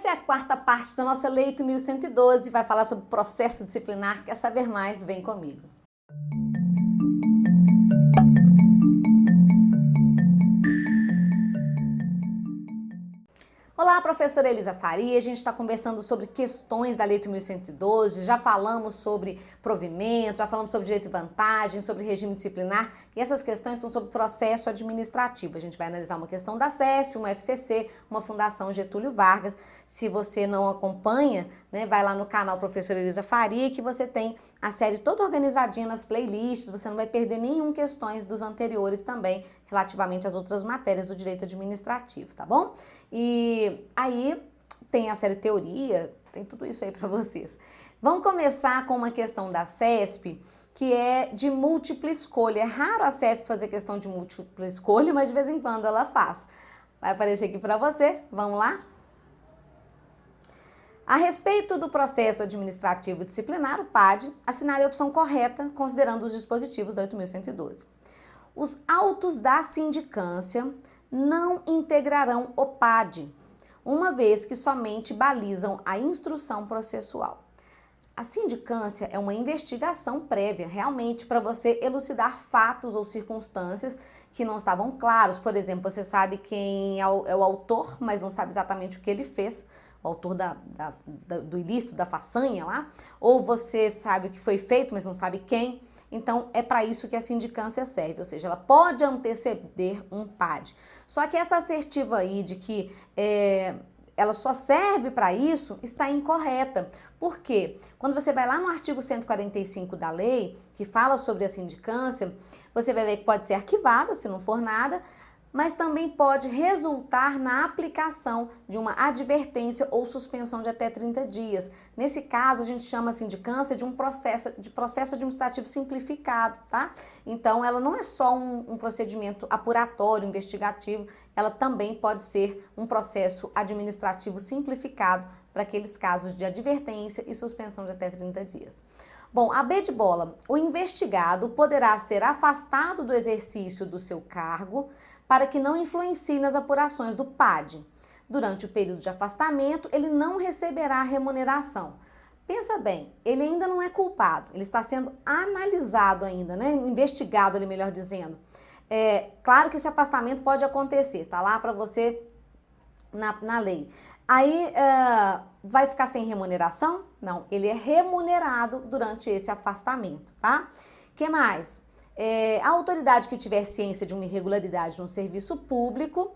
Essa é a quarta parte da nossa Lei 8.112, vai falar sobre processo disciplinar. Quer saber mais? Vem comigo. Olá, professora Elisa Faria, a gente está conversando sobre questões da Lei 8.112, já falamos sobre provimento, já falamos sobre direito e vantagem, sobre regime disciplinar, e essas questões são sobre processo administrativo. A gente vai analisar uma questão da CESP, uma FCC, uma Fundação Getúlio Vargas. Se você não acompanha, né, vai lá no canal Professora Elisa Faria, que você tem a série toda organizadinha nas playlists, você não vai perder nenhum questões dos anteriores também, relativamente às outras matérias do direito administrativo, tá bom? E aí tem a série teoria, tem tudo isso aí para vocês. Vamos começar com uma questão da CESP, que é de múltipla escolha. É raro a CESP fazer questão de múltipla escolha, mas de vez em quando ela faz. Vai aparecer aqui para você, vamos lá? A respeito do processo administrativo disciplinar, o PAD, assinale a opção correta, considerando os dispositivos da 8.112. Os autos da sindicância não integrarão o PAD, uma vez que somente balizam a instrução processual. A sindicância é uma investigação prévia, realmente, para você elucidar fatos ou circunstâncias que não estavam claros. Por exemplo, você sabe quem é o autor, mas não sabe exatamente o que ele fez, o autor do ilícito, da façanha lá, ou você sabe o que foi feito, mas não sabe quem. Então, é para isso que a sindicância serve, ou seja, ela pode anteceder um PAD. Só que essa assertiva aí de que ela só serve para isso está incorreta. Por quê? Quando você vai lá no artigo 145 da lei, que fala sobre a sindicância, você vai ver que pode ser arquivada, se não for nada, mas também pode resultar na aplicação de uma advertência ou suspensão de até 30 dias. Nesse caso, a gente chama a sindicância de processo administrativo simplificado, tá? Então, ela não é só um procedimento apuratório, investigativo, ela também pode ser um processo administrativo simplificado para aqueles casos de advertência e suspensão de até 30 dias. Bom, a B de bola, o investigado poderá ser afastado do exercício do seu cargo para que não influencie nas apurações do PAD. Durante o período de afastamento, ele não receberá remuneração. Pensa bem, ele ainda não é culpado, ele está sendo analisado ainda, né? Investigado, ali, melhor dizendo. Claro que esse afastamento pode acontecer, tá lá para você na lei. Aí, vai ficar sem remuneração? Não, ele é remunerado durante esse afastamento, tá? O que mais? A autoridade que tiver ciência de uma irregularidade no serviço público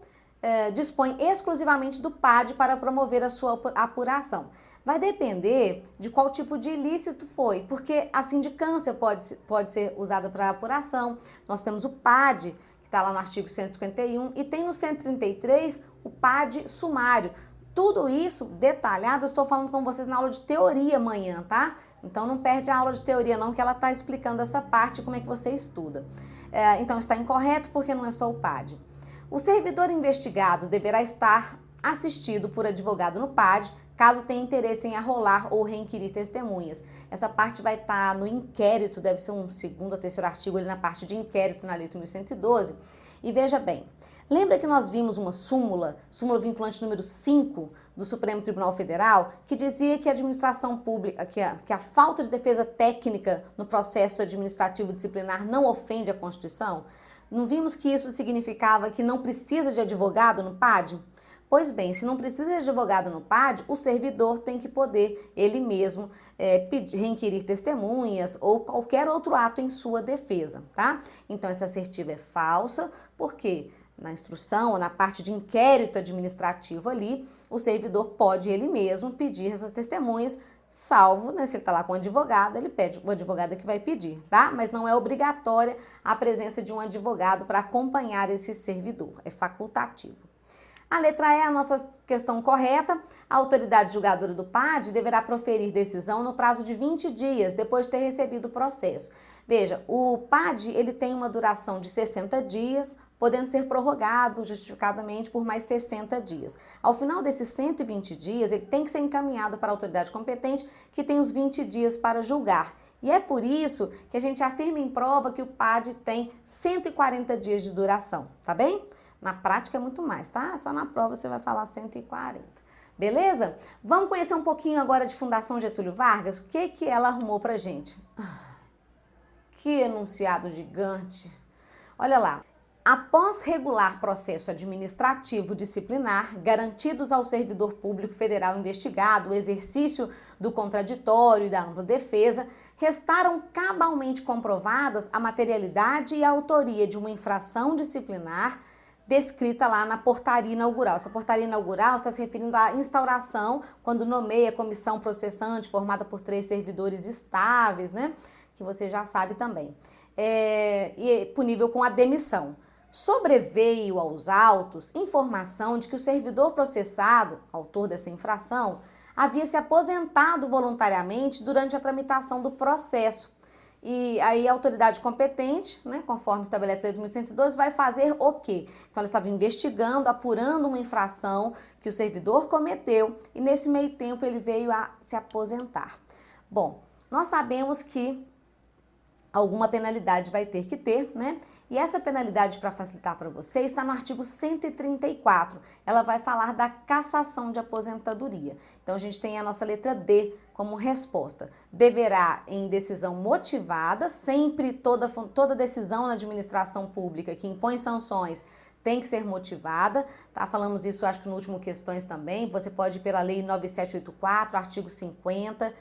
dispõe exclusivamente do PAD para promover a sua apuração. Vai depender de qual tipo de ilícito foi, porque a sindicância pode ser usada para apuração. Nós temos o PAD, que está lá no artigo 151, e tem no 133 o PAD sumário. Tudo isso detalhado, eu estou falando com vocês na aula de teoria amanhã, tá? Então não perde a aula de teoria não, que ela está explicando essa parte, como é que você estuda. Então está incorreto porque não é só o PAD. O servidor investigado deverá estar assistido por advogado no PAD, caso tenha interesse em arrolar ou requerir testemunhas. Essa parte vai estar no inquérito, deve ser um segundo ou terceiro artigo ali na parte de inquérito na Lei 8.112. E veja bem, lembra que nós vimos uma súmula vinculante número 5 do Supremo Tribunal Federal, que dizia que a administração pública, que a falta de defesa técnica no processo administrativo disciplinar não ofende a Constituição? Não vimos que isso significava que não precisa de advogado no PAD? Pois bem, se não precisa de advogado no PAD, o servidor tem que poder, ele mesmo, requerir testemunhas ou qualquer outro ato em sua defesa, tá? Então, essa assertiva é falsa, porque na instrução ou na parte de inquérito administrativo ali, o servidor pode ele mesmo pedir essas testemunhas, salvo, né, se ele está lá com um advogado, ele pede o advogado que vai pedir, tá? Mas não é obrigatória a presença de um advogado para acompanhar esse servidor, é facultativo. A letra E é a nossa questão correta. A autoridade julgadora do PAD deverá proferir decisão no prazo de 20 dias depois de ter recebido o processo. Veja, o PAD ele tem uma duração de 60 dias, podendo ser prorrogado justificadamente por mais 60 dias. Ao final desses 120 dias, ele tem que ser encaminhado para a autoridade competente, que tem os 20 dias para julgar. E é por isso que a gente afirma em prova que o PAD tem 140 dias de duração, tá bem? Na prática é muito mais, tá? Só na prova você vai falar 140. Beleza? Vamos conhecer um pouquinho agora de Fundação Getúlio Vargas? O que ela arrumou pra gente? Que enunciado gigante! Olha lá. Após regular processo administrativo disciplinar, garantidos ao servidor público federal investigado o exercício do contraditório e da ampla defesa, restaram cabalmente comprovadas a materialidade e a autoria de uma infração disciplinar descrita lá na portaria inaugural. Essa portaria inaugural está se referindo à instauração, quando nomeia a comissão processante, formada por 3 servidores estáveis, né? Que você já sabe também. E é punível com a demissão. Sobreveio aos autos informação de que o servidor processado, autor dessa infração, havia se aposentado voluntariamente durante a tramitação do processo. E aí a autoridade competente, né, conforme estabelece a lei de 1112, vai fazer o quê? Então ela estava investigando, apurando uma infração que o servidor cometeu e nesse meio tempo ele veio a se aposentar. Bom, nós sabemos que alguma penalidade vai ter que ter, né? E essa penalidade, para facilitar para você, está no artigo 134. Ela vai falar da cassação de aposentadoria. Então, a gente tem a nossa letra D como resposta. Deverá, em decisão motivada, sempre toda decisão na administração pública que impõe sanções tem que ser motivada, tá? Falamos isso, acho que no último questões também. Você pode ir pela lei 9784, artigo 50,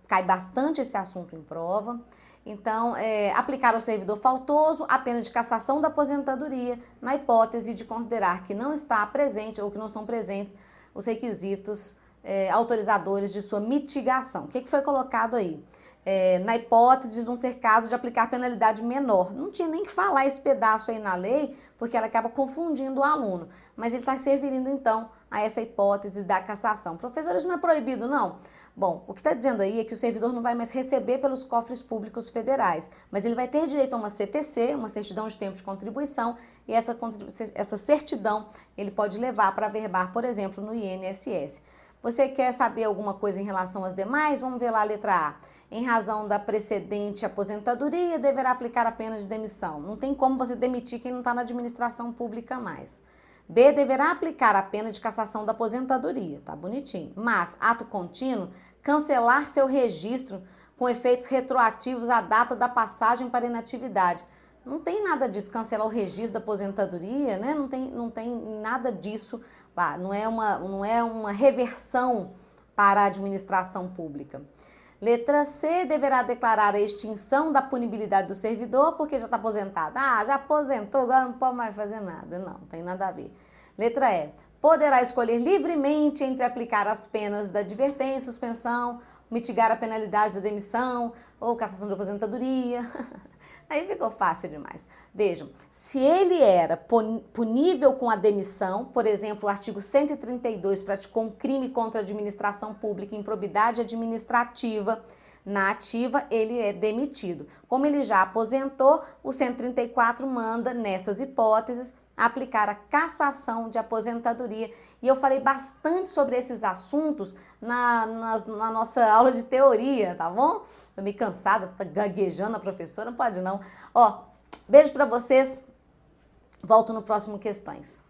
cai bastante esse assunto em prova. Então, aplicar ao servidor faltoso a pena de cassação da aposentadoria na hipótese de considerar que não está presente ou que não são presentes os requisitos autorizadores de sua mitigação. O que foi colocado aí? Na hipótese de não ser caso de aplicar penalidade menor. Não tinha nem que falar esse pedaço aí na lei, porque ela acaba confundindo o aluno. Mas ele está se referindo, então, a essa hipótese da cassação. Professor, isso não é proibido, não? Bom, o que está dizendo aí é que o servidor não vai mais receber pelos cofres públicos federais, mas ele vai ter direito a uma CTC, uma certidão de tempo de contribuição, e essa certidão ele pode levar para averbar, por exemplo, no INSS. Você quer saber alguma coisa em relação às demais? Vamos ver lá a letra A. Em razão da precedente aposentadoria, deverá aplicar a pena de demissão. Não tem como você demitir quem não está na administração pública mais. B, deverá aplicar a pena de cassação da aposentadoria. Tá bonitinho. Mas, ato contínuo, cancelar seu registro com efeitos retroativos à data da passagem para inatividade. Não tem nada disso, cancelar o registro da aposentadoria, né? Não tem nada disso lá, não é uma reversão para a administração pública. Letra C, deverá declarar a extinção da punibilidade do servidor porque já está aposentado. Ah, já aposentou, agora não pode mais fazer nada. Não tem nada a ver. Letra E, poderá escolher livremente entre aplicar as penas da advertência, suspensão, mitigar a penalidade da demissão ou cassação de aposentadoria. Aí ficou fácil demais. Vejam, se ele era punível com a demissão, por exemplo, o artigo 132 praticou um crime contra a administração pública, improbidade administrativa, na ativa ele é demitido. Como ele já aposentou, o 134 manda, nessas hipóteses, aplicar a cassação de aposentadoria. E eu falei bastante sobre esses assuntos na nossa aula de teoria, tá bom? Tô meio cansada, tá gaguejando a professora, não pode não. Ó, beijo pra vocês, volto no próximo Questões.